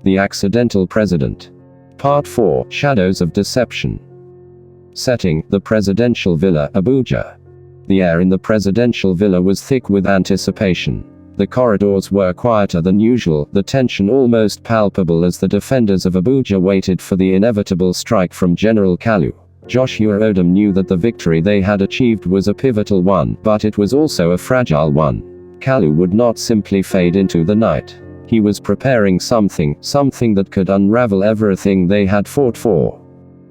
The Accidental President. Part 4, Shadows of Deception. Setting, the presidential villa, Abuja. The air in the presidential villa was thick with anticipation. The corridors were quieter than usual, the tension almost palpable as the defenders of Abuja waited for the inevitable strike from General Kalu. Joshua Odum knew that the victory they had achieved was a pivotal one, but it was also a fragile one. Kalu would not simply fade into the night. He was preparing something that could unravel everything they had fought for.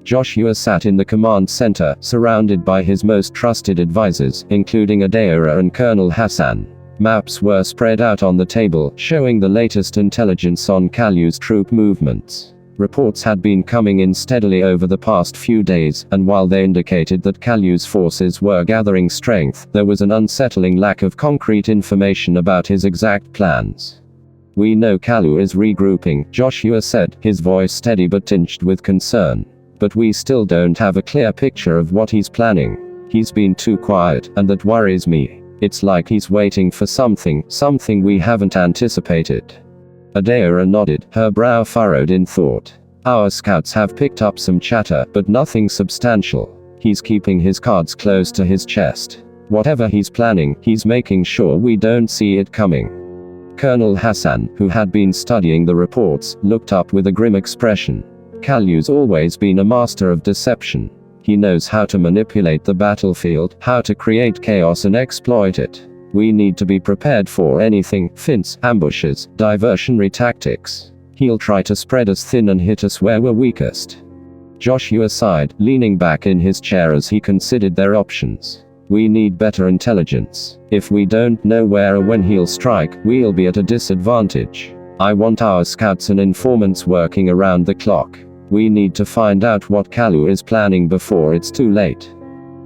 Joshua sat in the command center, surrounded by his most trusted advisors, including Adeyera and Colonel Hassan. Maps were spread out on the table, showing the latest intelligence on Kalu's troop movements. Reports had been coming in steadily over the past few days, and while they indicated that Kalu's forces were gathering strength, there was an unsettling lack of concrete information about his exact plans. "We know Kalu is regrouping," Joshua said, his voice steady but tinged with concern. "But we still don't have a clear picture of what he's planning. He's been too quiet, and that worries me. It's like he's waiting for something we haven't anticipated." Adeyera nodded, her brow furrowed in thought. "Our scouts have picked up some chatter, but nothing substantial. He's keeping his cards close to his chest. Whatever he's planning, he's making sure we don't see it coming." Colonel Hassan, who had been studying the reports, looked up with a grim expression. "Kalu's always been a master of deception. He knows how to manipulate the battlefield, how to create chaos and exploit it. We need to be prepared for anything: fints, ambushes, diversionary tactics. He'll try to spread us thin and hit us where we're weakest." Joshua sighed, leaning back in his chair as he considered their options. "We need better intelligence. If we don't know where or when he'll strike, we'll be at a disadvantage. I want our scouts and informants working around the clock. We need to find out what Kalu is planning before it's too late."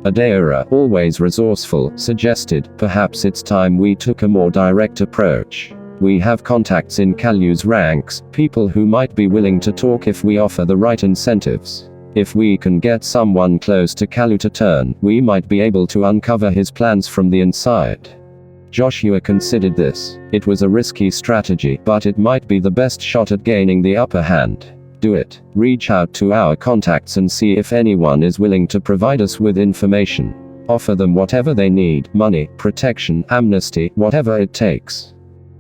Adeyera, always resourceful, suggested, "Perhaps it's time we took a more direct approach. We have contacts in Kalu's ranks, people who might be willing to talk if we offer the right incentives. If we can get someone close to Kalu to turn, we might be able to uncover his plans from the inside." Joshua considered this. It was a risky strategy, but it might be the best shot at gaining the upper hand. "Do it. Reach out to our contacts and see if anyone is willing to provide us with information. Offer them whatever they need: money, protection, amnesty, whatever it takes."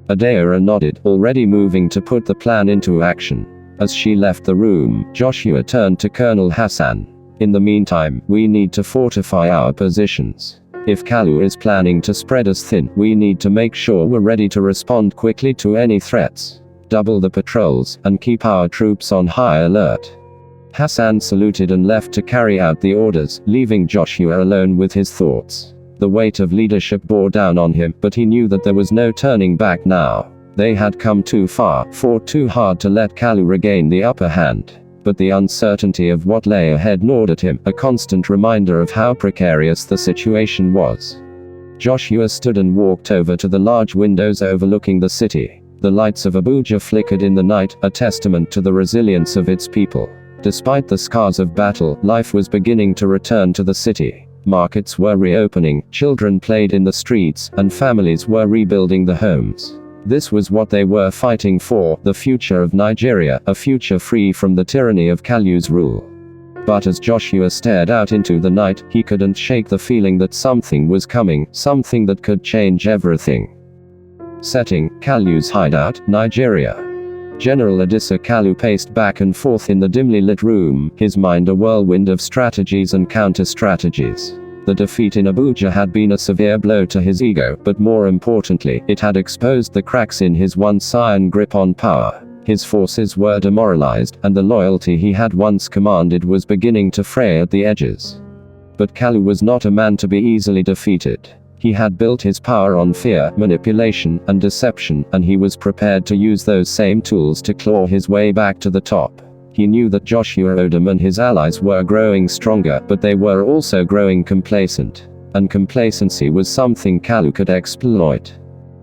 Adeyera nodded, already moving to put the plan into action. As she left the room, Joshua turned to Colonel Hassan. "In the meantime, we need to fortify our positions. If Kalu is planning to spread us thin, we need to make sure we're ready to respond quickly to any threats. Double the patrols, and keep our troops on high alert." Hassan saluted and left to carry out the orders, leaving Joshua alone with his thoughts. The weight of leadership bore down on him, but he knew that there was no turning back now. They had come too far, fought too hard to let Kalu regain the upper hand. But the uncertainty of what lay ahead gnawed at him, a constant reminder of how precarious the situation was. Joshua stood and walked over to the large windows overlooking the city. The lights of Abuja flickered in the night, a testament to the resilience of its people. Despite the scars of battle, life was beginning to return to the city. Markets were reopening, children played in the streets, and families were rebuilding the homes. This was what they were fighting for: the future of Nigeria, a future free from the tyranny of Kalu's rule. But as Joshua stared out into the night, he couldn't shake the feeling that something was coming, something that could change everything. Setting, Kalu's hideout, Nigeria. General Kalu paced back and forth in the dimly lit room, his mind a whirlwind of strategies and counter-strategies. The defeat in Abuja had been a severe blow to his ego, but more importantly, it had exposed the cracks in his once iron grip on power. His forces were demoralized, and the loyalty he had once commanded was beginning to fray at the edges. But Kalu was not a man to be easily defeated. He had built his power on fear, manipulation, and deception, and he was prepared to use those same tools to claw his way back to the top. He knew that Joshua Odum and his allies were growing stronger, but they were also growing complacent. And complacency was something Kalu could exploit.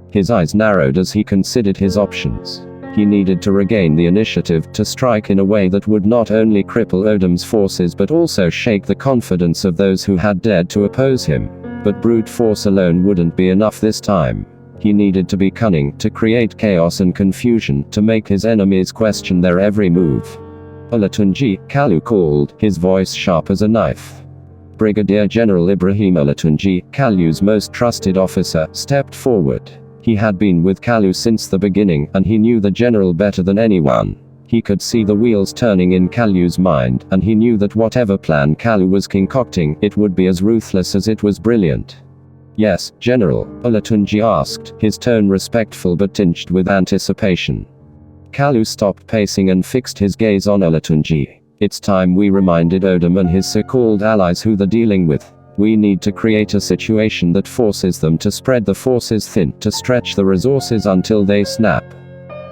His eyes narrowed as he considered his options. He needed to regain the initiative, to strike in a way that would not only cripple Odum's forces but also shake the confidence of those who had dared to oppose him. But brute force alone wouldn't be enough this time. He needed to be cunning, to create chaos and confusion, to make his enemies question their every move. Olatunji, Kalu called, his voice sharp as a knife. Brigadier General Ibrahim Olatunji, Kalu's most trusted officer, stepped forward. He had been with Kalu since the beginning, and he knew the general better than anyone. He could see the wheels turning in Kalu's mind, and he knew that whatever plan Kalu was concocting, it would be as ruthless as it was brilliant. Yes, General, Olatunji asked, his tone respectful but tinged with anticipation. Kalu stopped pacing and fixed his gaze on Olatunji. It's time we reminded Odum and his so-called allies who they're dealing with. We need to create a situation that forces them to spread the forces thin, to stretch the resources until they snap.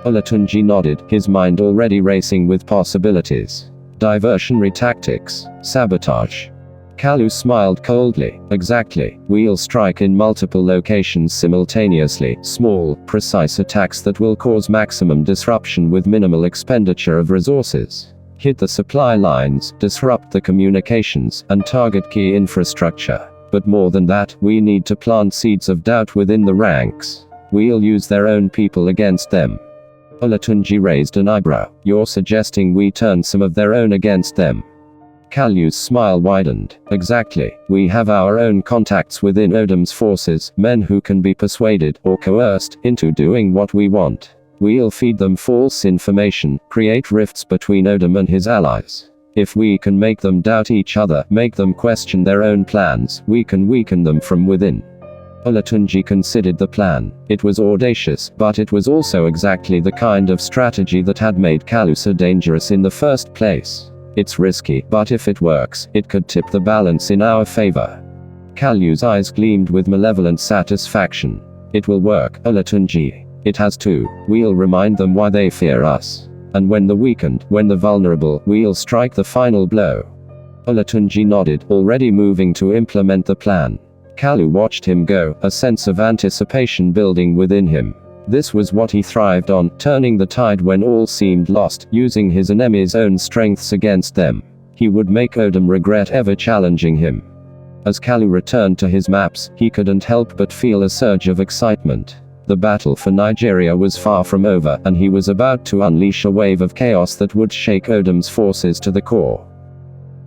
Olatunji nodded, his mind already racing with possibilities. Diversionary tactics, sabotage. Kalu smiled coldly. Exactly. We'll strike in multiple locations simultaneously, small, precise attacks that will cause maximum disruption with minimal expenditure of resources. Hit the supply lines, disrupt the communications, and target key infrastructure. But more than that, we need to plant seeds of doubt within the ranks. We'll use their own people against them. Olatunji raised an eyebrow. You're suggesting we turn some of their own against them? Kalu's smile widened. Exactly. We have our own contacts within Odum's forces, men who can be persuaded, or coerced, into doing what we want. We'll feed them false information, create rifts between Odum and his allies. If we can make them doubt each other, make them question their own plans, we can weaken them from within. Olatunji considered the plan. It was audacious, but it was also exactly the kind of strategy that had made Kalu so dangerous in the first place. It's risky, but if it works, it could tip the balance in our favor. Kalu's eyes gleamed with malevolent satisfaction. It will work, Olatunji. It has to. We'll remind them why they fear us. And when the weakened, when the vulnerable, we'll strike the final blow. Olatunji nodded, already moving to implement the plan. Kalu watched him go, a sense of anticipation building within him. This was what he thrived on, turning the tide when all seemed lost, using his enemy's own strengths against them. He would make Odum regret ever challenging him. As Kalu returned to his maps, he couldn't help but feel a surge of excitement. The battle for Nigeria was far from over, and he was about to unleash a wave of chaos that would shake Odum's forces to the core.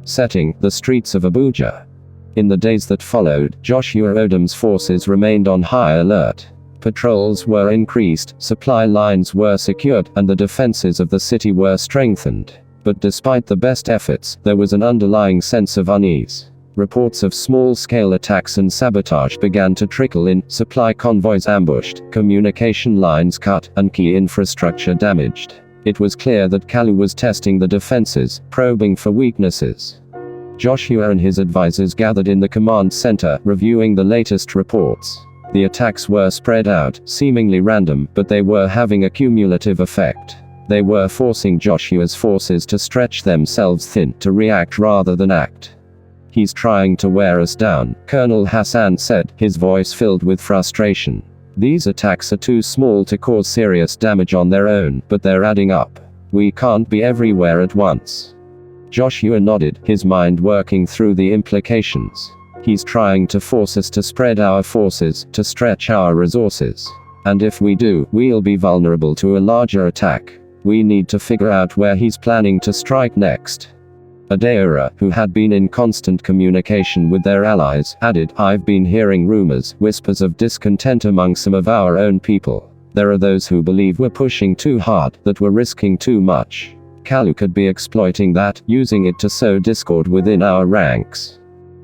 Setting: the streets of Abuja. In the days that followed, Joshua Odum's forces remained on high alert. Patrols were increased, supply lines were secured, and the defenses of the city were strengthened. But despite the best efforts, there was an underlying sense of unease. Reports of small-scale attacks and sabotage began to trickle in, supply convoys ambushed, communication lines cut, and key infrastructure damaged. It was clear that Kalu was testing the defenses, probing for weaknesses. Joshua and his advisors gathered in the command center, reviewing the latest reports. The attacks were spread out, seemingly random, but they were having a cumulative effect. They were forcing Joshua's forces to stretch themselves thin, to react rather than act. He's trying to wear us down, Colonel Hassan said, his voice filled with frustration. These attacks are too small to cause serious damage on their own, but they're adding up. We can't be everywhere at once. Joshua nodded, his mind working through the implications. He's trying to force us to spread our forces, to stretch our resources. And if we do, we'll be vulnerable to a larger attack. We need to figure out where he's planning to strike next. Adeora, who had been in constant communication with their allies, added, I've been hearing rumors, whispers of discontent among some of our own people. There are those who believe we're pushing too hard, that we're risking too much. Kalu could be exploiting that, using it to sow discord within our ranks.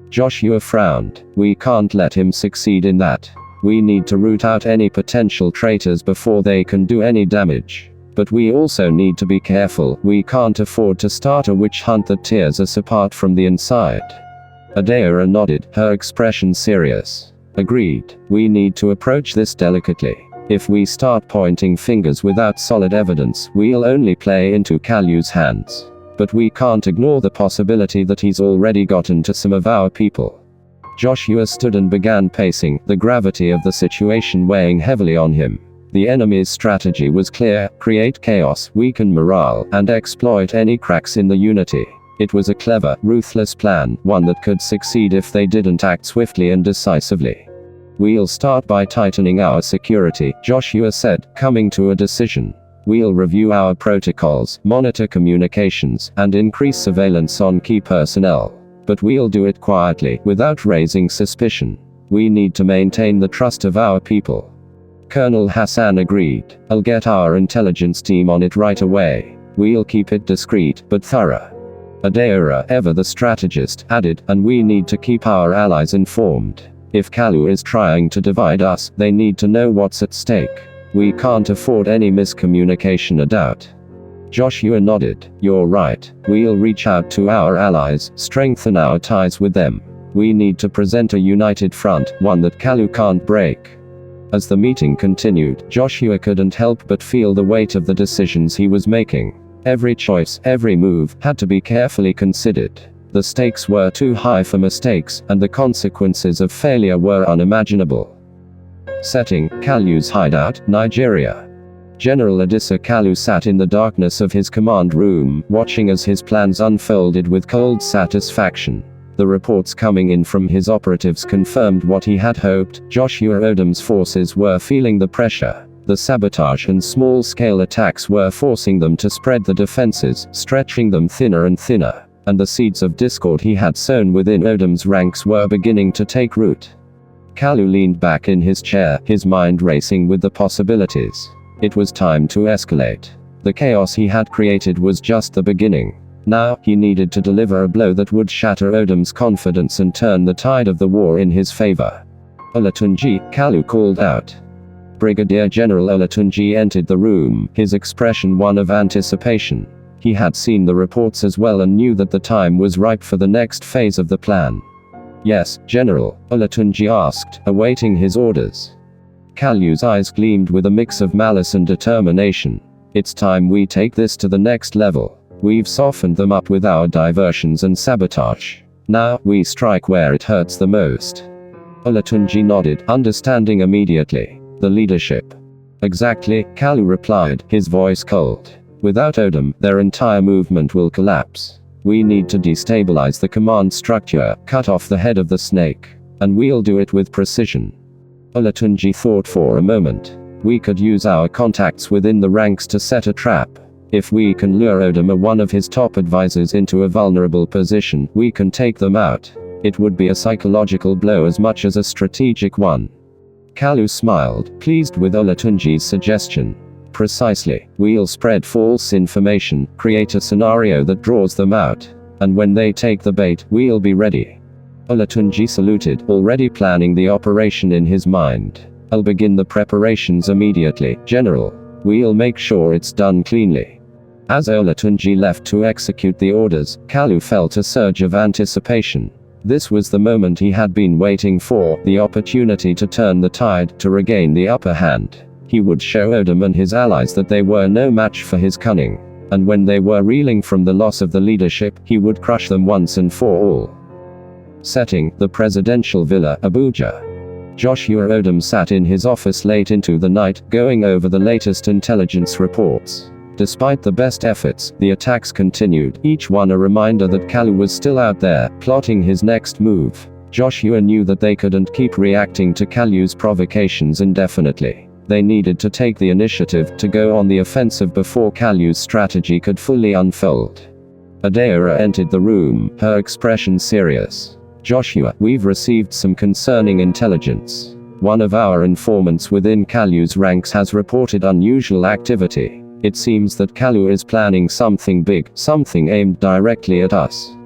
Joshua frowned. We can't let him succeed in that. We need to root out any potential traitors before they can do any damage. But we also need to be careful, we can't afford to start a witch hunt that tears us apart from the inside. Adeora nodded, her expression serious. Agreed. We need to approach this delicately. If we start pointing fingers without solid evidence, we'll only play into Kalu's hands. But we can't ignore the possibility that he's already gotten to some of our people. Joshua stood and began pacing, the gravity of the situation weighing heavily on him. The enemy's strategy was clear: create chaos, weaken morale, and exploit any cracks in the unity. It was a clever, ruthless plan, one that could succeed if they didn't act swiftly and decisively. We'll start by tightening our security, Joshua said, coming to a decision. We'll review our protocols, monitor communications, and increase surveillance on key personnel. But we'll do it quietly, without raising suspicion. We need to maintain the trust of our people. Colonel Hassan agreed. I'll get our intelligence team on it right away. We'll keep it discreet, but thorough. Adeora, ever the strategist, added, and we need to keep our allies informed. If Kalu is trying to divide us, they need to know what's at stake. We can't afford any miscommunication or doubt. Joshua nodded. You're right. We'll reach out to our allies, strengthen our ties with them. We need to present a united front, one that Kalu can't break. As the meeting continued, Joshua couldn't help but feel the weight of the decisions he was making. Every choice, every move, had to be carefully considered. The stakes were too high for mistakes, and the consequences of failure were unimaginable. Setting: Kalu's hideout, Nigeria. General Kalu sat in the darkness of his command room, watching as his plans unfolded with cold satisfaction. The reports coming in from his operatives confirmed what he had hoped. Joshua Odum's forces were feeling the pressure. The sabotage and small-scale attacks were forcing them to spread the defenses, stretching them thinner and thinner. And the seeds of discord he had sown within Odum's ranks were beginning to take root. Kalu leaned back in his chair, his mind racing with the possibilities. It was time to escalate. The chaos he had created was just the beginning. Now, he needed to deliver a blow that would shatter Odum's confidence and turn the tide of the war in his favor. Olatunji, Kalu called out. Brigadier General Olatunji entered the room, his expression one of anticipation. He had seen the reports as well and knew that the time was ripe for the next phase of the plan. Yes, General, Olatunji asked, awaiting his orders. Kalu's eyes gleamed with a mix of malice and determination. It's time we take this to the next level. We've softened them up with our diversions and sabotage. Now, we strike where it hurts the most. Olatunji nodded, understanding immediately. The leadership. Exactly, Kalu replied, his voice cold. Without Odum, their entire movement will collapse. We need to destabilize the command structure, cut off the head of the snake. And we'll do it with precision. Olatunji thought for a moment. We could use our contacts within the ranks to set a trap. If we can lure Odum or one of his top advisors into a vulnerable position, we can take them out. It would be a psychological blow as much as a strategic one. Kalu smiled, pleased with Olatunji's suggestion. Precisely. We'll spread false information, create a scenario that draws them out. And when they take the bait, we'll be ready. Olatunji saluted, already planning the operation in his mind. I'll begin the preparations immediately, General. We'll make sure it's done cleanly. As Olatunji left to execute the orders, Kalu felt a surge of anticipation. This was the moment he had been waiting for, the opportunity to turn the tide, to regain the upper hand. He would show Odum and his allies that they were no match for his cunning. And when they were reeling from the loss of the leadership, he would crush them once and for all. Setting: the presidential villa, Abuja. Joshua Odum sat in his office late into the night, going over the latest intelligence reports. Despite the best efforts, the attacks continued, each one a reminder that Kalu was still out there, plotting his next move. Joshua knew that they couldn't keep reacting to Kalu's provocations indefinitely. They needed to take the initiative, to go on the offensive before Kalu's strategy could fully unfold. Adeora entered the room, her expression serious. Joshua, we've received some concerning intelligence. One of our informants within Kalu's ranks has reported unusual activity. It seems that Kalu is planning something big, something aimed directly at us.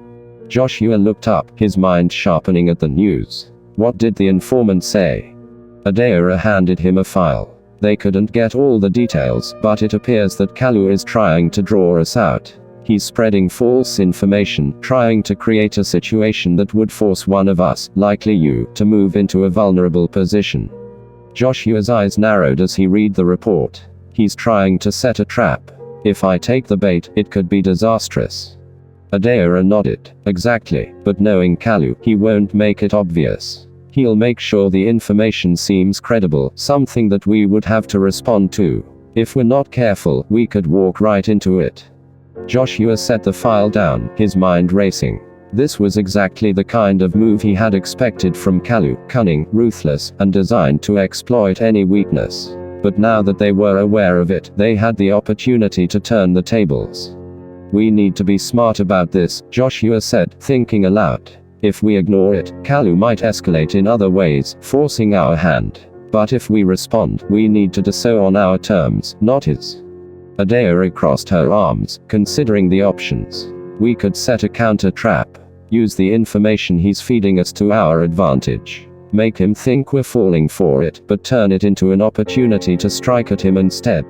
Joshua looked up, his mind sharpening at the news. What did the informant say? Adeora handed him a file. They couldn't get all the details, but it appears that Kalu is trying to draw us out. He's spreading false information, trying to create a situation that would force one of us, likely you, to move into a vulnerable position. Joshua's eyes narrowed as he read the report. He's trying to set a trap. If I take the bait, it could be disastrous. Adeora nodded. Exactly, but knowing Kalu, he won't make it obvious. He'll make sure the information seems credible, something that we would have to respond to. If we're not careful, we could walk right into it. Joshua set the file down, his mind racing. This was exactly the kind of move he had expected from Kalu, cunning, ruthless, and designed to exploit any weakness. But now that they were aware of it, they had the opportunity to turn the tables. "We need to be smart about this," Joshua said, thinking aloud. "If we ignore it, Kalu might escalate in other ways, forcing our hand. But if we respond, we need to do so on our terms, not his." Adara crossed her arms, considering the options. "We could set a counter trap. Use the information he's feeding us to our advantage. Make him think we're falling for it, but turn it into an opportunity to strike at him instead."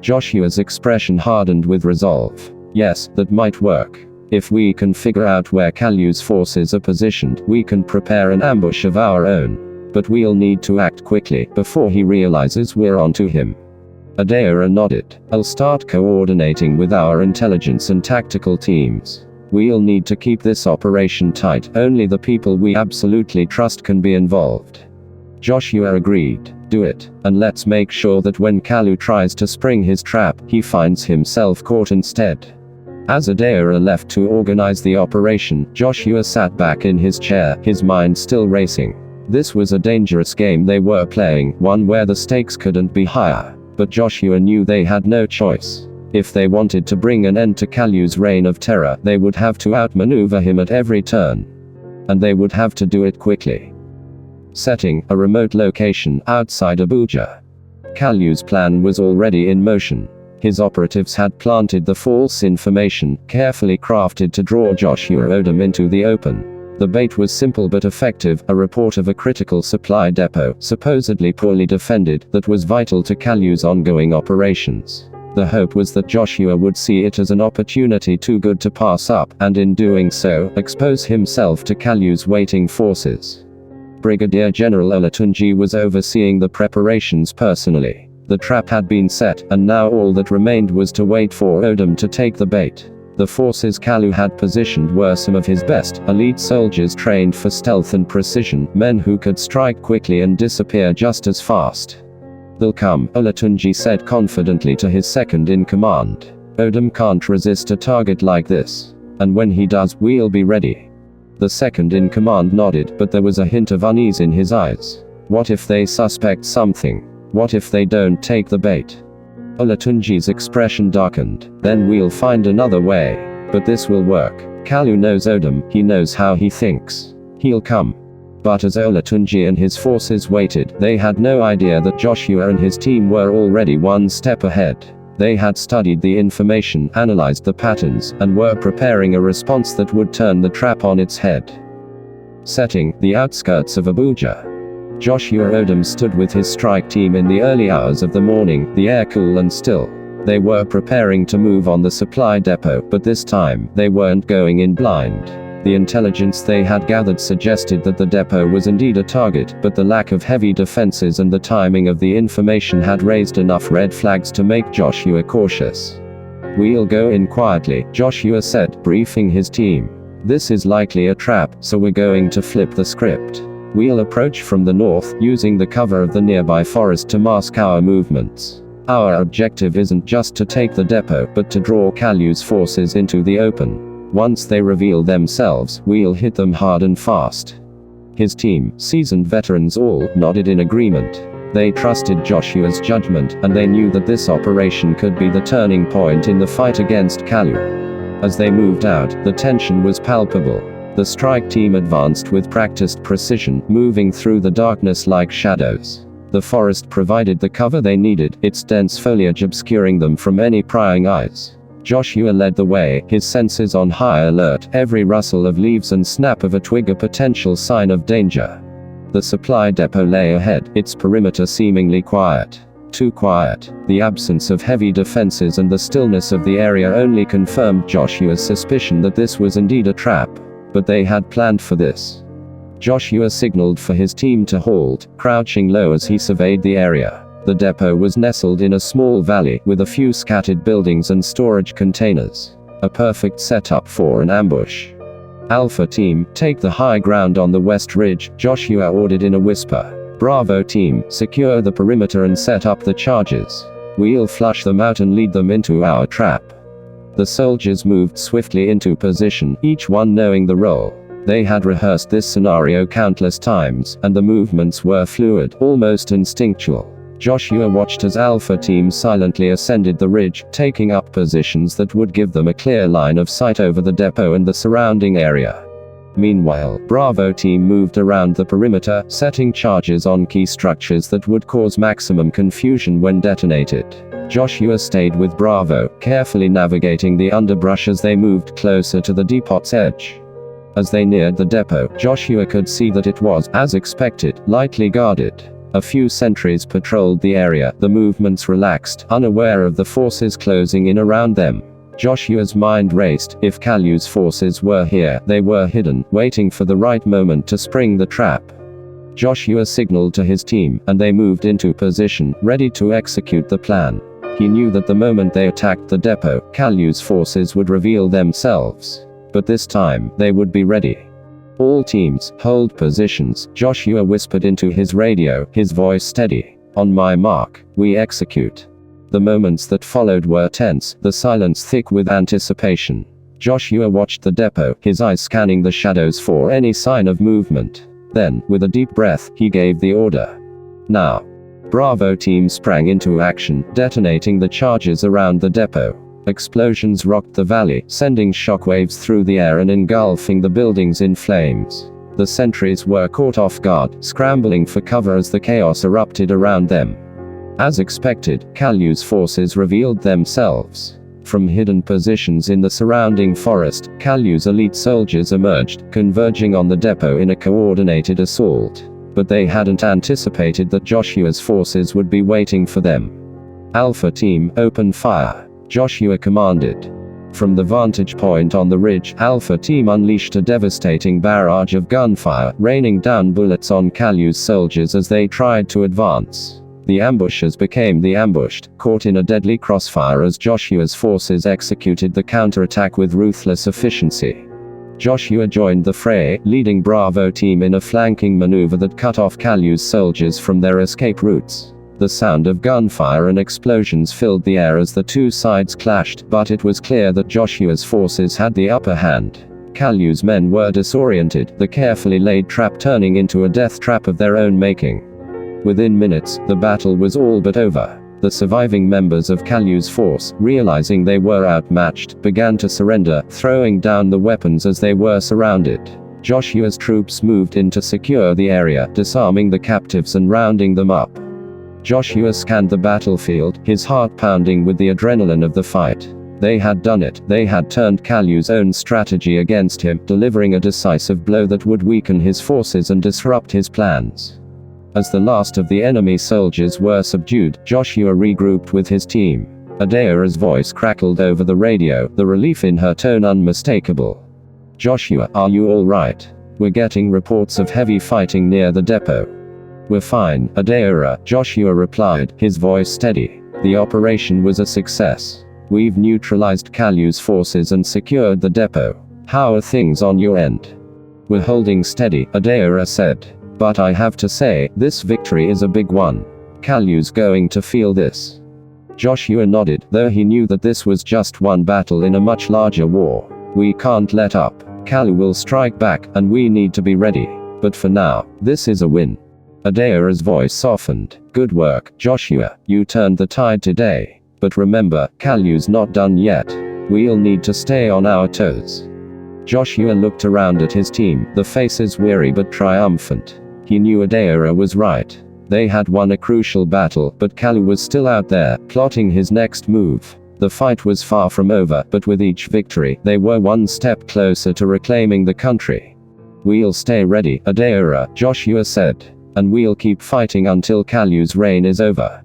Joshua's expression hardened with resolve. "Yes, that might work. If we can figure out where Kalu's forces are positioned, we can prepare an ambush of our own. But we'll need to act quickly, before he realizes we're onto him." Adara nodded. "I'll start coordinating with our intelligence and tactical teams. We'll need to keep this operation tight, only the people we absolutely trust can be involved." Joshua agreed. "Do it, and let's make sure that when Kalu tries to spring his trap, he finds himself caught instead." As Adara left to organize the operation, Joshua sat back in his chair, his mind still racing. This was a dangerous game they were playing, one where the stakes couldn't be higher. But Joshua knew they had no choice. If they wanted to bring an end to Kalu's reign of terror, they would have to outmaneuver him at every turn. And they would have to do it quickly. Setting: a remote location outside Abuja. Kalu's plan was already in motion. His operatives had planted the false information, carefully crafted to draw Joshua Odum into the open. The bait was simple but effective: a report of a critical supply depot, supposedly poorly defended, that was vital to Kalu's ongoing operations. The hope was that Joshua would see it as an opportunity too good to pass up, and in doing so, expose himself to Kalu's waiting forces. Brigadier General Olatunji was overseeing the preparations personally. The trap had been set, and now all that remained was to wait for Odum to take the bait. The forces Kalu had positioned were some of his best, elite soldiers trained for stealth and precision, men who could strike quickly and disappear just as fast. "They'll come," Olatunji said confidently to his second-in-command. "Odum can't resist a target like this. And when he does, we'll be ready." The second-in-command nodded, but there was a hint of unease in his eyes. What if they suspect something? What if they don't take the bait? Olatunji's expression darkened. "Then we'll find another way. But this will work. Kalu knows Odum, he knows how he thinks. He'll come." But as Olatunji and his forces waited, they had no idea that Joshua and his team were already one step ahead. They had studied the information, analyzed the patterns, and were preparing a response that would turn the trap on its head. Setting: the outskirts of Abuja. Joshua Odum stood with his strike team in the early hours of the morning, the air cool and still. They were preparing to move on the supply depot, but this time, they weren't going in blind. The intelligence they had gathered suggested that the depot was indeed a target, but the lack of heavy defenses and the timing of the information had raised enough red flags to make Joshua cautious. "We'll go in quietly," Joshua said, briefing his team. "This is likely a trap, so we're going to flip the script. We'll approach from the north, using the cover of the nearby forest to mask our movements. Our objective isn't just to take the depot, but to draw Kalu's forces into the open. Once they reveal themselves, we'll hit them hard and fast." His team, seasoned veterans all, nodded in agreement. They trusted Joshua's judgment, and they knew that this operation could be the turning point in the fight against Kalu. As they moved out, the tension was palpable. The strike team advanced with practiced precision, moving through the darkness like shadows. The forest provided the cover they needed, its dense foliage obscuring them from any prying eyes. Joshua led the way, his senses on high alert, every rustle of leaves and snap of a twig a potential sign of danger. The supply depot lay ahead, its perimeter seemingly quiet. Too quiet. The absence of heavy defenses and the stillness of the area only confirmed Joshua's suspicion that this was indeed a trap. But they had planned for this. Joshua signaled for his team to halt, crouching low as he surveyed the area. The depot was nestled in a small valley, with a few scattered buildings and storage containers. A perfect setup for an ambush. "Alpha team, take the high ground on the west ridge," Joshua ordered in a whisper. "Bravo team, secure the perimeter and set up the charges. We'll flush them out and lead them into our trap." The soldiers moved swiftly into position, each one knowing the role. They had rehearsed this scenario countless times, and the movements were fluid, almost instinctual. Joshua watched as Alpha Team silently ascended the ridge, taking up positions that would give them a clear line of sight over the depot and the surrounding area. Meanwhile, Bravo Team moved around the perimeter, setting charges on key structures that would cause maximum confusion when detonated. Joshua stayed with Bravo, carefully navigating the underbrush as they moved closer to the depot's edge. As they neared the depot, Joshua could see that it was, as expected, lightly guarded. A few sentries patrolled the area, the movements relaxed, unaware of the forces closing in around them. Joshua's mind raced. If Kalu's forces were here, they were hidden, waiting for the right moment to spring the trap. Joshua signaled to his team, and they moved into position, ready to execute the plan. He knew that the moment they attacked the depot, Kalu's forces would reveal themselves. But this time, they would be ready. All teams, hold positions, Joshua whispered into his radio, his voice steady. On my mark, we execute. The moments that followed were tense, the silence thick with anticipation. Joshua watched the depot, his eyes scanning the shadows for any sign of movement. Then, with a deep breath, he gave the order. Now. Bravo Team sprang into action, detonating the charges around the depot. Explosions rocked the valley, sending shockwaves through the air and engulfing the buildings in flames. The sentries were caught off guard, scrambling for cover as the chaos erupted around them. As expected, Kalu's forces revealed themselves. From hidden positions in the surrounding forest, Kalu's elite soldiers emerged, converging on the depot in a coordinated assault. But they hadn't anticipated that Joshua's forces would be waiting for them. Alpha Team, open fire, Joshua commanded. From the vantage point on the ridge, Alpha Team unleashed a devastating barrage of gunfire, raining down bullets on Kalu's soldiers as they tried to advance. The ambushers became the ambushed, caught in a deadly crossfire as Joshua's forces executed the counterattack with ruthless efficiency. Joshua joined the fray, leading Bravo Team in a flanking maneuver that cut off Kalu's soldiers from their escape routes. The sound of gunfire and explosions filled the air as the two sides clashed, but it was clear that Joshua's forces had the upper hand. Kalu's men were disoriented, the carefully laid trap turning into a death trap of their own making. Within minutes, the battle was all but over. The surviving members of Kalu's force, realizing they were outmatched, began to surrender, throwing down the weapons as they were surrounded. Joshua's troops moved in to secure the area, disarming the captives and rounding them up. Joshua scanned the battlefield, his heart pounding with the adrenaline of the fight. They had done it, they had turned Kalu's own strategy against him, delivering a decisive blow that would weaken his forces and disrupt his plans. As the last of the enemy soldiers were subdued, Joshua regrouped with his team. Adaira's voice crackled over the radio, the relief in her tone unmistakable. Joshua, are you all right? We're getting reports of heavy fighting near the depot. We're fine, Adaira, Joshua replied, his voice steady. The operation was a success. We've neutralized Kalu's forces and secured the depot. How are things on your end? We're holding steady, Adaira said. But I have to say, this victory is a big one. Kalu's going to feel this. Joshua nodded, though he knew that this was just one battle in a much larger war. We can't let up. Kalu will strike back, and we need to be ready. But for now, this is a win. Adaira's voice softened. Good work, Joshua, you turned the tide today. But remember, Kalu's not done yet. We'll need to stay on our toes. Joshua looked around at his team, the faces weary but triumphant. He knew Adaira was right. They had won a crucial battle, but Kalu was still out there, plotting his next move. The fight was far from over, but with each victory, they were one step closer to reclaiming the country. We'll stay ready, Adaira, Joshua said. And we'll keep fighting until Kalu's reign is over.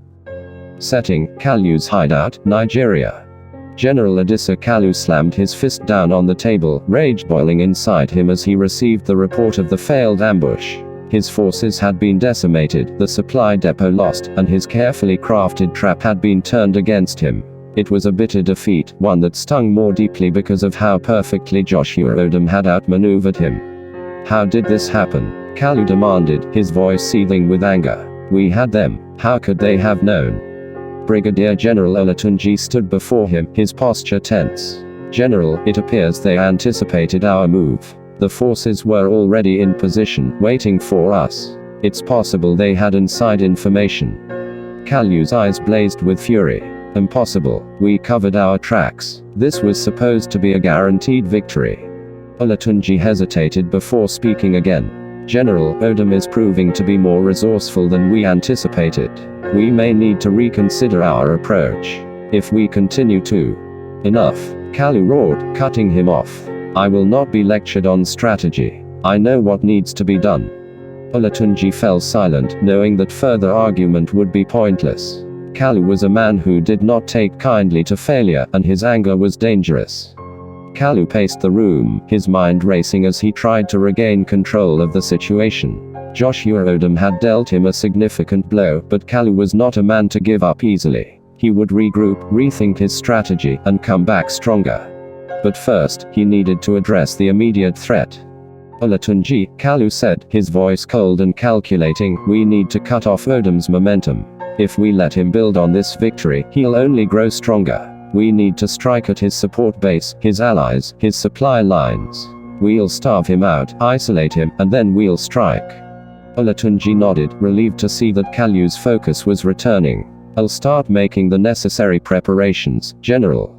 Setting, Kalu's hideout, Nigeria. General Kalu slammed his fist down on the table, rage boiling inside him as he received the report of the failed ambush. His forces had been decimated, the supply depot lost, and his carefully crafted trap had been turned against him. It was a bitter defeat, one that stung more deeply because of how perfectly Joshua Odum had outmaneuvered him. How did this happen? Kalu demanded, his voice seething with anger. We had them. How could they have known? Brigadier General Olatunji stood before him, his posture tense. General, it appears they anticipated our move. The forces were already in position, waiting for us. It's possible they had inside information. Kalu's eyes blazed with fury. Impossible. We covered our tracks. This was supposed to be a guaranteed victory. Olatunji hesitated before speaking again. General, Odum is proving to be more resourceful than we anticipated. We may need to reconsider our approach. If we continue to... Enough. Kalu roared, cutting him off. I will not be lectured on strategy. I know what needs to be done. Olatunji fell silent, knowing that further argument would be pointless. Kalu was a man who did not take kindly to failure, and his anger was dangerous. Kalu paced the room, his mind racing as he tried to regain control of the situation. Joshua Odum had dealt him a significant blow, but Kalu was not a man to give up easily. He would regroup, rethink his strategy, and come back stronger. But first, he needed to address the immediate threat. Olatunji, Kalu said, his voice cold and calculating, we need to cut off Odum's momentum. If we let him build on this victory, he'll only grow stronger. We need to strike at his support base, his allies, his supply lines. We'll starve him out, isolate him, and then we'll strike. Olatunji nodded, relieved to see that Kalu's focus was returning. I'll start making the necessary preparations, General.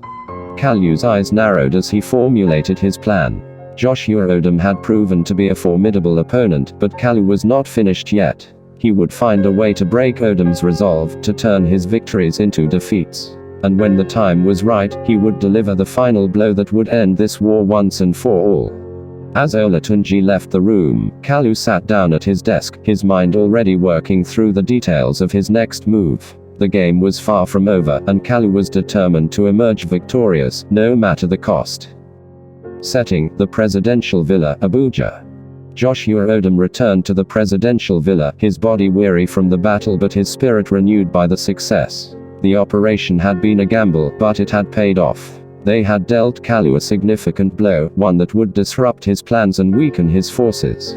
Kalu's eyes narrowed as he formulated his plan. Joshua Odum had proven to be a formidable opponent, but Kalu was not finished yet. He would find a way to break Odum's resolve, to turn his victories into defeats. And when the time was right, he would deliver the final blow that would end this war once and for all. As Olatunji left the room, Kalu sat down at his desk, his mind already working through the details of his next move. The game was far from over, and Kalu was determined to emerge victorious, no matter the cost. Setting, the presidential villa, Abuja. Joshua Odum returned to the presidential villa, his body weary from the battle but his spirit renewed by the success. The operation had been a gamble, but it had paid off. They had dealt Kalu a significant blow, one that would disrupt his plans and weaken his forces.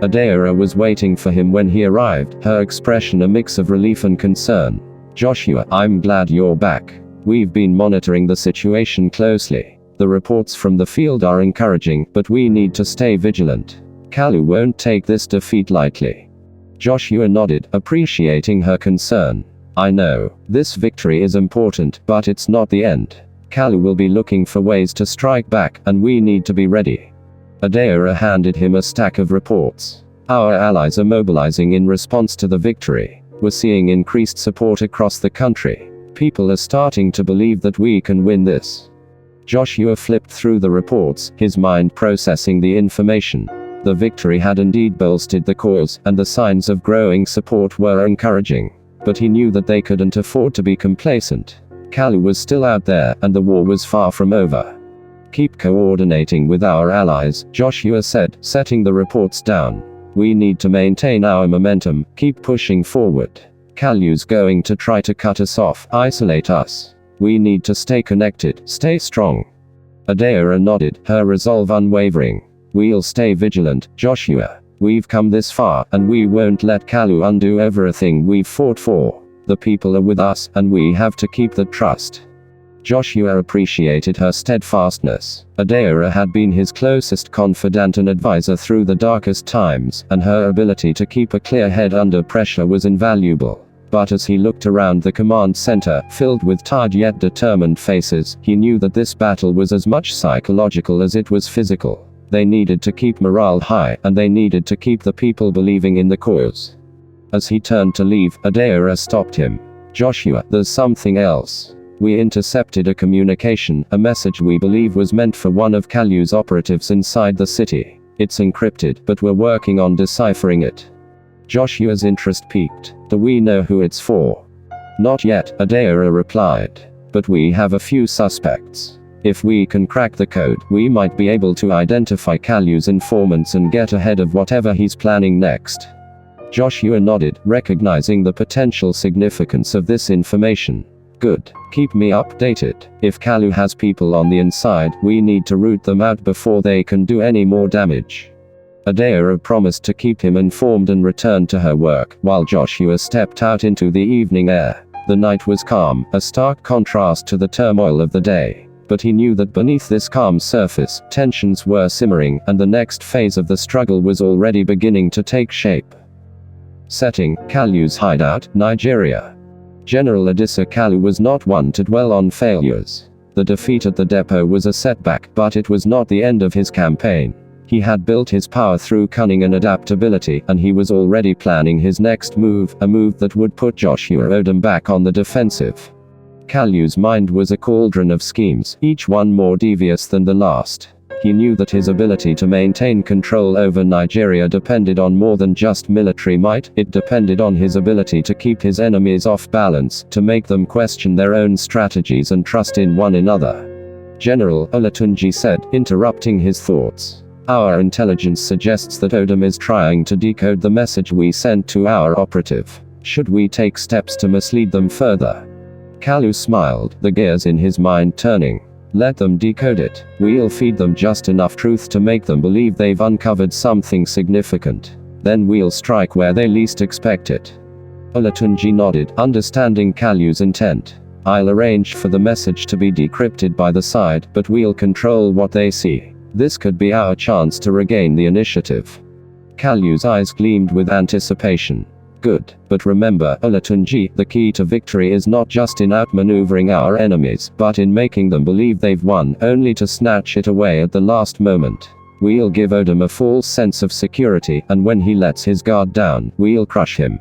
Adara was waiting for him when he arrived, her expression a mix of relief and concern. Joshua, I'm glad you're back. We've been monitoring the situation closely. The reports from the field are encouraging, but we need to stay vigilant. Kalu won't take this defeat lightly. Joshua nodded, appreciating her concern. I know. This victory is important, but it's not the end. Kalu will be looking for ways to strike back, and we need to be ready. Adara handed him a stack of reports. Our allies are mobilizing in response to the victory. We're seeing increased support across the country. People are starting to believe that we can win this. Joshua flipped through the reports, his mind processing the information. The victory had indeed bolstered the cause, and the signs of growing support were encouraging. But he knew that they couldn't afford to be complacent. Kalu was still out there, and the war was far from over. Keep coordinating with our allies, Joshua said, setting the reports down. We need to maintain our momentum, keep pushing forward. Kalu's going to try to cut us off, isolate us. We need to stay connected, stay strong. Adara nodded, her resolve unwavering. We'll stay vigilant, Joshua. We've come this far, and we won't let Kalu undo everything we've fought for. The people are with us, and we have to keep that trust. Joshua appreciated her steadfastness. Adara had been his closest confidant and advisor through the darkest times, and her ability to keep a clear head under pressure was invaluable. But as he looked around the command center, filled with tired yet determined faces, he knew that this battle was as much psychological as it was physical. They needed to keep morale high, and they needed to keep the people believing in the cause. As he turned to leave, Adara stopped him. Joshua, there's something else. We intercepted a communication, a message we believe was meant for one of Kalu's operatives inside the city. It's encrypted, but we're working on deciphering it. Joshua's interest peaked. Do we know who it's for? Not yet, Adara replied. But we have a few suspects. If we can crack the code, we might be able to identify Kalu's informants and get ahead of whatever he's planning next. Joshua nodded, recognizing the potential significance of this information. Good. Keep me updated. If Kalu has people on the inside, we need to root them out before they can do any more damage. Adara promised to keep him informed and returned to her work, while Joshua stepped out into the evening air. The night was calm, a stark contrast to the turmoil of the day. But he knew that beneath this calm surface, tensions were simmering, and the next phase of the struggle was already beginning to take shape. Setting: Kalu's hideout, Nigeria. General Kalu was not one to dwell on failures. The defeat at the depot was a setback, but it was not the end of his campaign. He had built his power through cunning and adaptability, and he was already planning his next move, a move that would put Joshua Odum back on the defensive. Kalu's mind was a cauldron of schemes, each one more devious than the last. He knew that his ability to maintain control over Nigeria depended on more than just military might, it depended on his ability to keep his enemies off balance, to make them question their own strategies and trust in one another. General Olatunji said, interrupting his thoughts. Our intelligence suggests that Odum is trying to decode the message we sent to our operative. Should we take steps to mislead them further? Kalu smiled, the gears in his mind turning. Let them decode it. We'll feed them just enough truth to make them believe they've uncovered something significant. Then we'll strike where they least expect it. Olatunji nodded, understanding Kalu's intent. I'll arrange for the message to be decrypted by the side, but we'll control what they see. This could be our chance to regain the initiative. Kalu's eyes gleamed with anticipation. Good. But remember, Olatunji, the key to victory is not just in outmaneuvering our enemies, but in making them believe they've won, only to snatch it away at the last moment. We'll give Odum a false sense of security, and when he lets his guard down, we'll crush him.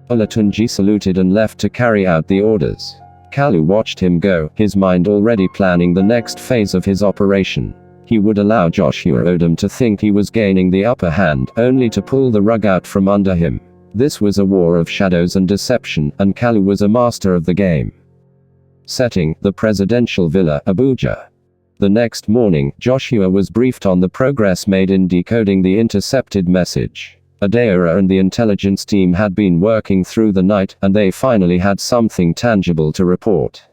Olatunji saluted and left to carry out the orders. Kalu watched him go, his mind already planning the next phase of his operation. He would allow Joshua Odum to think he was gaining the upper hand, only to pull the rug out from under him. This was a war of shadows and deception, and Kalu was a master of the game. Setting: the presidential villa, Abuja. The next morning, Joshua was briefed on the progress made in decoding the intercepted message. Adeora and the intelligence team had been working through the night, and they finally had something tangible to report.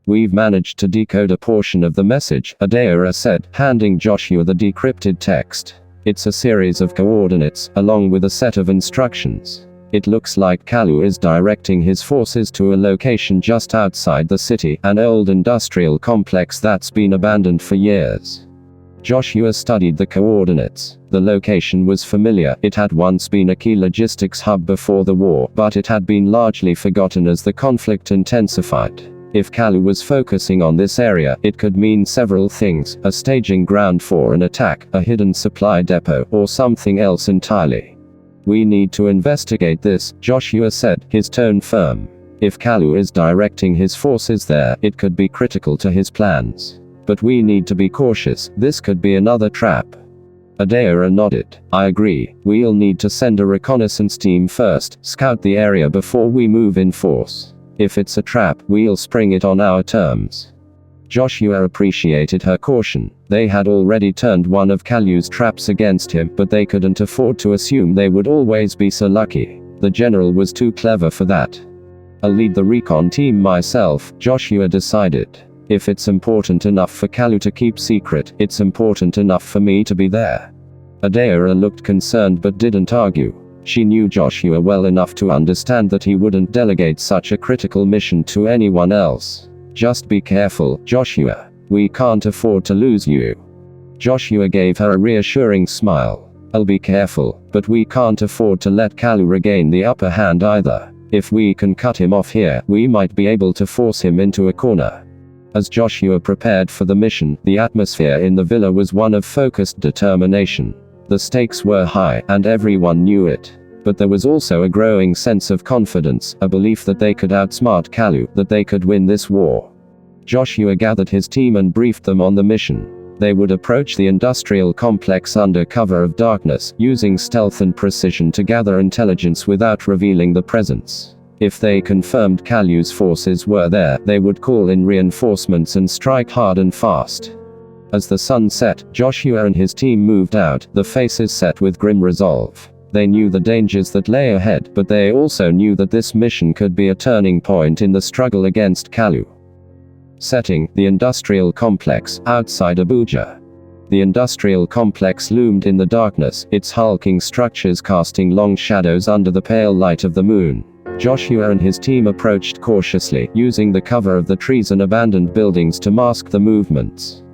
We've managed to decode a portion of the message, Adeora said, handing Joshua the decrypted text. It's a series of coordinates, along with a set of instructions. It looks like Kalu is directing his forces to a location just outside the city, an old industrial complex that's been abandoned for years. Joshua studied the coordinates. The location was familiar, it had once been a key logistics hub before the war, but it had been largely forgotten as the conflict intensified. If Kalu was focusing on this area, it could mean several things: a staging ground for an attack, a hidden supply depot, or something else entirely. We need to investigate this, Joshua said, his tone firm. If Kalu is directing his forces there, it could be critical to his plans. But we need to be cautious, this could be another trap. Adeora nodded. I agree, we'll need to send a reconnaissance team first, scout the area before we move in force. If it's a trap, we'll spring it on our terms. Joshua appreciated her caution. They had already turned one of Kalu's traps against him, but they couldn't afford to assume they would always be so lucky. The general was too clever for that. I'll lead the recon team myself, Joshua decided. If it's important enough for Kalu to keep secret, it's important enough for me to be there. Adeora looked concerned but didn't argue. She knew Joshua well enough to understand that he wouldn't delegate such a critical mission to anyone else. Just be careful, Joshua. We can't afford to lose you. Joshua gave her a reassuring smile. I'll be careful, but we can't afford to let Kalu regain the upper hand either. If we can cut him off here, we might be able to force him into a corner. As Joshua prepared for the mission, the atmosphere in the villa was one of focused determination. The stakes were high, and everyone knew it. But there was also a growing sense of confidence, a belief that they could outsmart Kalu, that they could win this war. Joshua gathered his team and briefed them on the mission. They would approach the industrial complex under cover of darkness, using stealth and precision to gather intelligence without revealing the presence. If they confirmed Kalu's forces were there, they would call in reinforcements and strike hard and fast. As the sun set, Joshua and his team moved out, their faces set with grim resolve. They knew the dangers that lay ahead, but they also knew that this mission could be a turning point in the struggle against Kalu. Setting: the industrial complex, outside Abuja. The industrial complex loomed in the darkness, its hulking structures casting long shadows under the pale light of the moon. Joshua and his team approached cautiously, using the cover of the trees and abandoned buildings to mask the movements.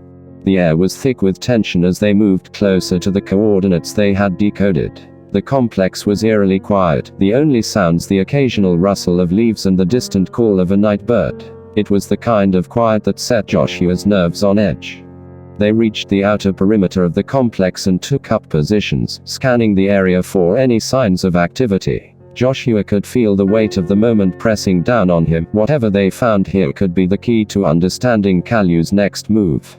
The air was thick with tension as they moved closer to the coordinates they had decoded. The complex was eerily quiet, the only sounds the occasional rustle of leaves and the distant call of a night bird. It was the kind of quiet that set Joshua's nerves on edge. They reached the outer perimeter of the complex and took up positions, scanning the area for any signs of activity. Joshua could feel the weight of the moment pressing down on him. Whatever they found here could be the key to understanding Kalu's next move.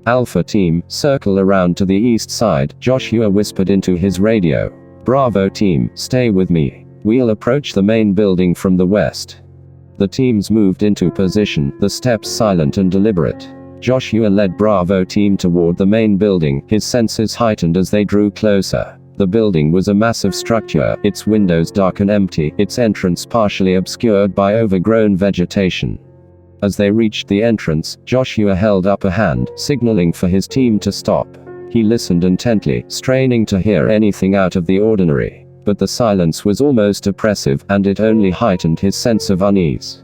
Alpha Team, circle around to the east side, Joshua whispered into his radio. Bravo Team, stay with me. We'll approach the main building from the west. The teams moved into position, the steps silent and deliberate. Joshua led Bravo Team toward the main building, his senses heightened as they drew closer. The building was a massive structure, its windows dark and empty, its entrance partially obscured by overgrown vegetation. As they reached the entrance, Joshua held up a hand, signaling for his team to stop. He listened intently, straining to hear anything out of the ordinary. But the silence was almost oppressive, and it only heightened his sense of unease.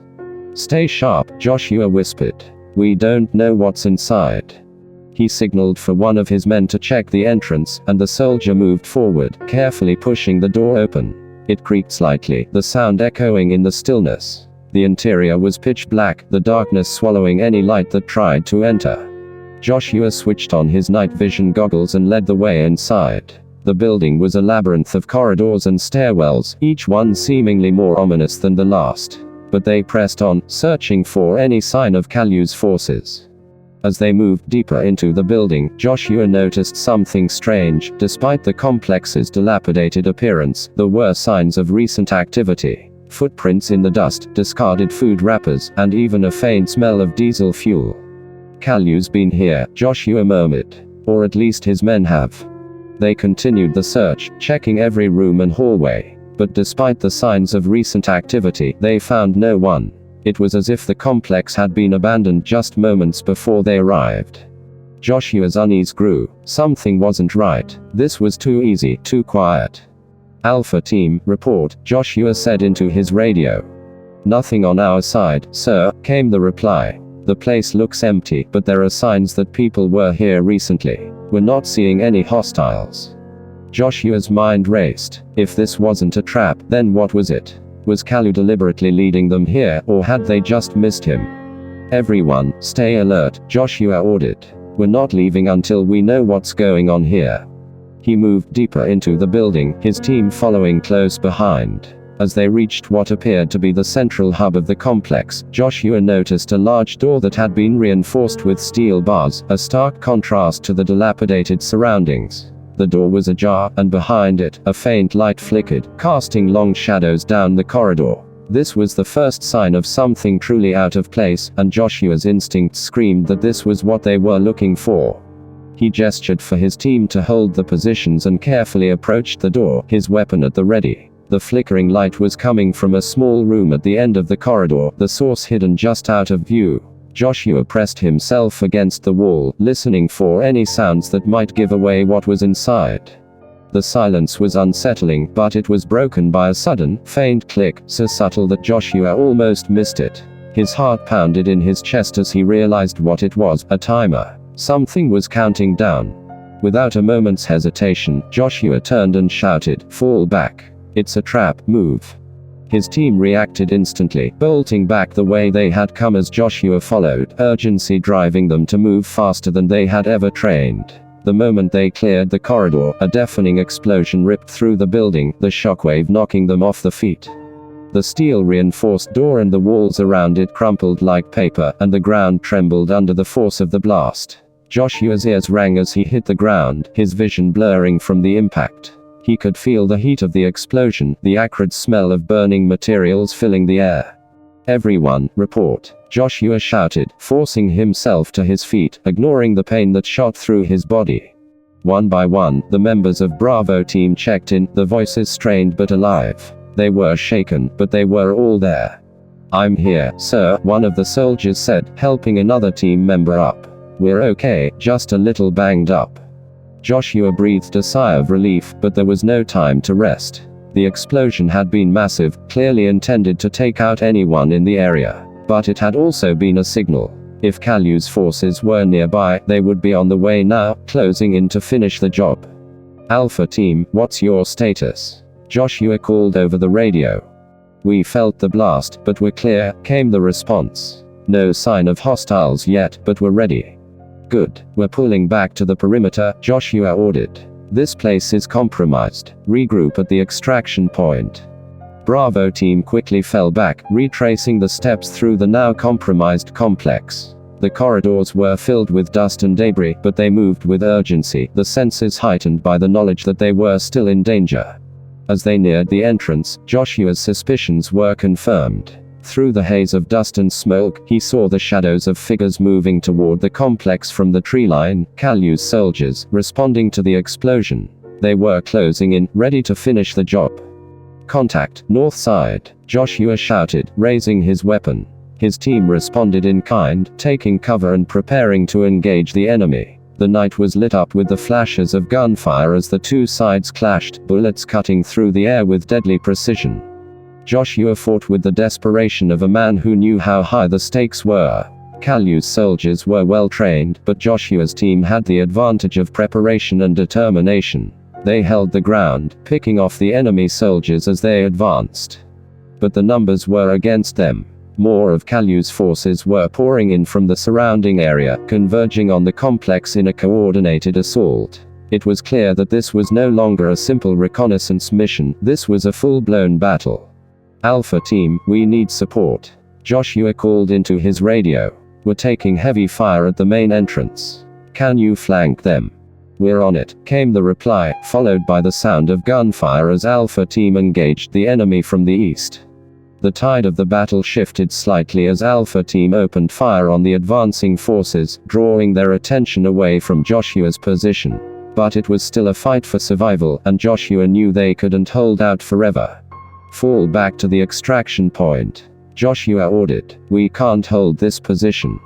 Stay sharp, Joshua whispered. We don't know what's inside. He signaled for one of his men to check the entrance, and the soldier moved forward, carefully pushing the door open. It creaked slightly, the sound echoing in the stillness. The interior was pitch black, the darkness swallowing any light that tried to enter. Joshua switched on his night vision goggles and led the way inside. The building was a labyrinth of corridors and stairwells, each one seemingly more ominous than the last. But they pressed on, searching for any sign of Kalu's forces. As they moved deeper into the building, Joshua noticed something strange. Despite the complex's dilapidated appearance, there were signs of recent activity. Footprints in the dust, discarded food wrappers, and even a faint smell of diesel fuel. Kalu's been here, Joshua murmured. Or at least his men have. They continued the search, checking every room and hallway. But despite the signs of recent activity, they found no one. It was as if the complex had been abandoned just moments before they arrived. Joshua's unease grew. Something wasn't right. This was too easy, too quiet. Alpha Team, report, Joshua said into his radio. Nothing on our side, sir, came the reply. The place looks empty, but there are signs that people were here recently. We're not seeing any hostiles. Joshua's mind raced. If this wasn't a trap, then what was it? Was Kalu deliberately leading them here, or had they just missed him? Everyone, stay alert, Joshua ordered. We're not leaving until we know what's going on here. He moved deeper into the building, his team following close behind. As they reached what appeared to be the central hub of the complex, Joshua noticed a large door that had been reinforced with steel bars, a stark contrast to the dilapidated surroundings. The door was ajar, and behind it, a faint light flickered, casting long shadows down the corridor. This was the first sign of something truly out of place, and Joshua's instincts screamed that this was what they were looking for. He gestured for his team to hold the positions and carefully approached the door, his weapon at the ready. The flickering light was coming from a small room at the end of the corridor, the source hidden just out of view. Joshua pressed himself against the wall, listening for any sounds that might give away what was inside. The silence was unsettling, but it was broken by a sudden, faint click, so subtle that Joshua almost missed it. His heart pounded in his chest as he realized what it was, a timer. Something was counting down. Without a moment's hesitation, Joshua turned and shouted, "Fall back. It's a trap, move." His team reacted instantly, bolting back the way they had come as Joshua followed, urgency driving them to move faster than they had ever trained. The moment they cleared the corridor, a deafening explosion ripped through the building, the shockwave knocking them off their feet. The steel-reinforced door and the walls around it crumpled like paper, and the ground trembled under the force of the blast. Joshua's ears rang as he hit the ground, his vision blurring from the impact. He could feel the heat of the explosion, the acrid smell of burning materials filling the air. "Everyone, report," Joshua shouted, forcing himself to his feet, ignoring the pain that shot through his body. One by one, the members of Bravo Team checked in, their voices strained but alive. They were shaken, but they were all there. "I'm here, sir," one of the soldiers said, helping another team member up. "We're okay, just a little banged up." Joshua breathed a sigh of relief, but there was no time to rest. The explosion had been massive, clearly intended to take out anyone in the area. But it had also been a signal. If Kalu's forces were nearby, they would be on the way now, closing in to finish the job. Alpha Team, what's your status? Joshua called over the radio. We felt the blast, but we're clear, came the response. No sign of hostiles yet, but we're ready. Good. We're pulling back to the perimeter, Joshua ordered. This place is compromised. Regroup at the extraction point. Bravo Team quickly fell back, retracing the steps through the now compromised complex. The corridors were filled with dust and debris, but they moved with urgency, the senses heightened by the knowledge that they were still in danger. As they neared the entrance, Joshua's suspicions were confirmed. Through the haze of dust and smoke, he saw the shadows of figures moving toward the complex from the tree line, Kalu's soldiers, responding to the explosion. They were closing in, ready to finish the job. Contact, north side, Joshua shouted, raising his weapon. His team responded in kind, taking cover and preparing to engage the enemy. The night was lit up with the flashes of gunfire as the two sides clashed, bullets cutting through the air with deadly precision. Joshua fought with the desperation of a man who knew how high the stakes were. Kalu's soldiers were well trained, but Joshua's team had the advantage of preparation and determination. They held the ground, picking off the enemy soldiers as they advanced. But the numbers were against them. More of Kalu's forces were pouring in from the surrounding area, converging on the complex in a coordinated assault. It was clear that this was no longer a simple reconnaissance mission, this was a full-blown battle. Alpha Team, we need support. Joshua called into his radio. We're taking heavy fire at the main entrance. Can you flank them? We're on it, came the reply, followed by the sound of gunfire as Alpha Team engaged the enemy from the east. The tide of the battle shifted slightly as Alpha Team opened fire on the advancing forces, drawing their attention away from Joshua's position. But it was still a fight for survival, and Joshua knew they couldn't hold out forever. Fall back to the extraction point. Joshua ordered. We can't hold this position.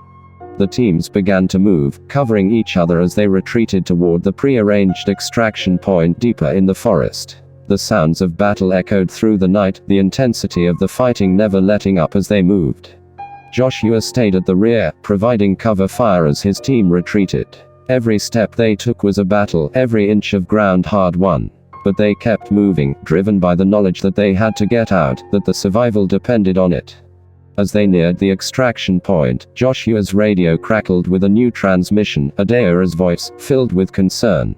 The teams began to move, covering each other as they retreated toward the pre-arranged extraction point deeper in the forest. The sounds of battle echoed through the night, the intensity of the fighting never letting up as they moved. Joshua stayed at the rear, providing cover fire as his team retreated. Every step they took was a battle, every inch of ground hard won. But they kept moving, driven by the knowledge that they had to get out, that the survival depended on it. As they neared the extraction point, Joshua's radio crackled with a new transmission, Adaira's voice, filled with concern.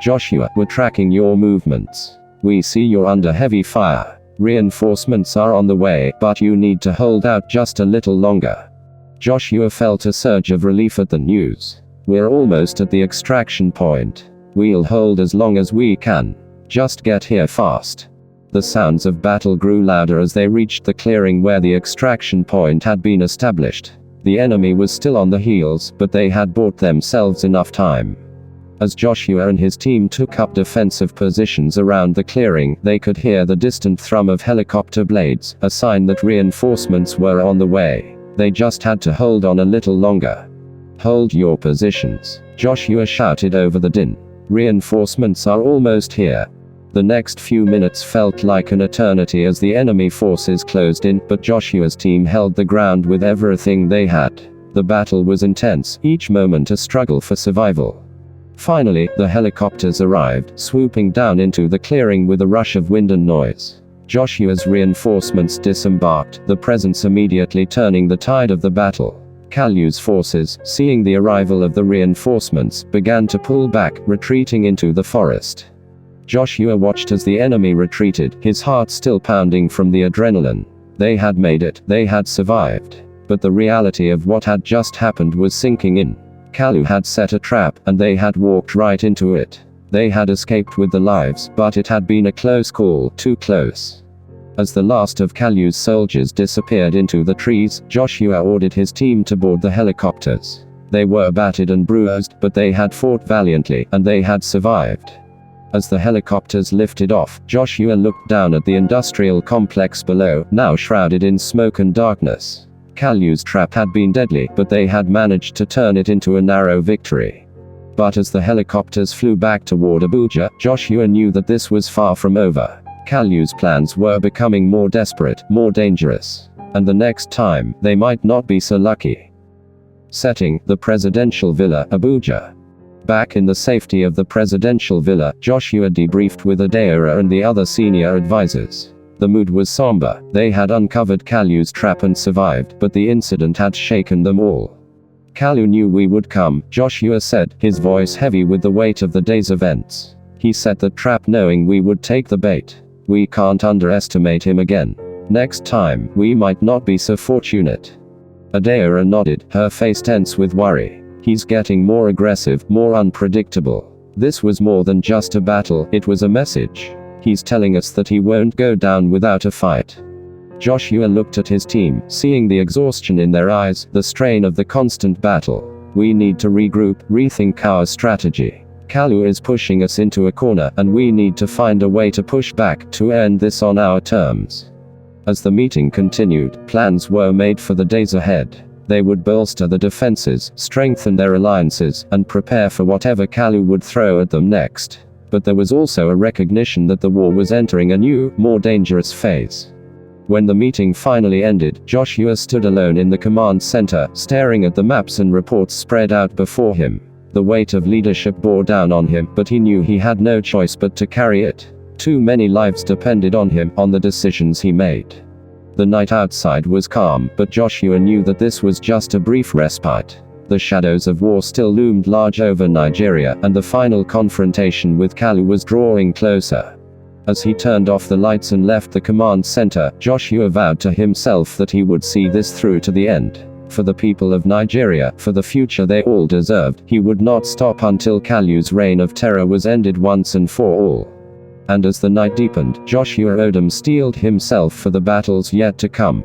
Joshua, we're tracking your movements. We see you're under heavy fire. Reinforcements are on the way, but you need to hold out just a little longer. Joshua felt a surge of relief at the news. We're almost at the extraction point. We'll hold as long as we can. Just get here fast. The sounds of battle grew louder as they reached the clearing where the extraction point had been established. The enemy was still on the heels, but they had bought themselves enough time. As Joshua and his team took up defensive positions around the clearing, they could hear the distant thrum of helicopter blades, a sign that reinforcements were on the way. They just had to hold on a little longer. Hold your positions, Joshua shouted over the din. Reinforcements are almost here. The next few minutes felt like an eternity as the enemy forces closed in, but Joshua's team held the ground with everything they had. The battle was intense, each moment a struggle for survival. Finally, the helicopters arrived, swooping down into the clearing with a rush of wind and noise. Joshua's reinforcements disembarked, the presence immediately turning the tide of the battle. Kalu's forces, seeing the arrival of the reinforcements, began to pull back, retreating into the forest. Joshua watched as the enemy retreated, his heart still pounding from the adrenaline. They had made it, they had survived. But the reality of what had just happened was sinking in. Kalu had set a trap, and they had walked right into it. They had escaped with their lives, but it had been a close call, too close. As the last of Kalu's soldiers disappeared into the trees, Joshua ordered his team to board the helicopters. They were battered and bruised, but they had fought valiantly, and they had survived. As the helicopters lifted off, Joshua looked down at the industrial complex below, now shrouded in smoke and darkness. Kalu's trap had been deadly, but they had managed to turn it into a narrow victory. But as the helicopters flew back toward Abuja, Joshua knew that this was far from over. Kalu's plans were becoming more desperate, more dangerous. And the next time, they might not be so lucky. Setting: the presidential villa, Abuja. Back in the safety of the presidential villa, Joshua debriefed with Adeola and the other senior advisors. The mood was somber. They had uncovered Kalu's trap and survived, but the incident had shaken them all. "Kalu knew we would come," Joshua said, his voice heavy with the weight of the day's events. "He set the trap knowing we would take the bait. We can't underestimate him again. Next time, we might not be so fortunate." Adeola nodded, her face tense with worry. "He's getting more aggressive, more unpredictable. This was more than just a battle, it was a message. He's telling us that he won't go down without a fight." Joshua looked at his team, seeing the exhaustion in their eyes, the strain of the constant battle. "We need to regroup, rethink our strategy. Kalu is pushing us into a corner, and we need to find a way to push back, to end this on our terms." As the meeting continued, plans were made for the days ahead. They would bolster the defenses, strengthen their alliances, and prepare for whatever Kalu would throw at them next. But there was also a recognition that the war was entering a new, more dangerous phase. When the meeting finally ended, Joshua stood alone in the command center, staring at the maps and reports spread out before him. The weight of leadership bore down on him, but he knew he had no choice but to carry it. Too many lives depended on him, on the decisions he made. The night outside was calm, but Joshua knew that this was just a brief respite. The shadows of war still loomed large over Nigeria, and the final confrontation with Kalu was drawing closer. As he turned off the lights and left the command center, Joshua vowed to himself that he would see this through to the end. For the people of Nigeria, for the future they all deserved, he would not stop until Kalu's reign of terror was ended once and for all. And as the night deepened, Joshua Odum steeled himself for the battles yet to come.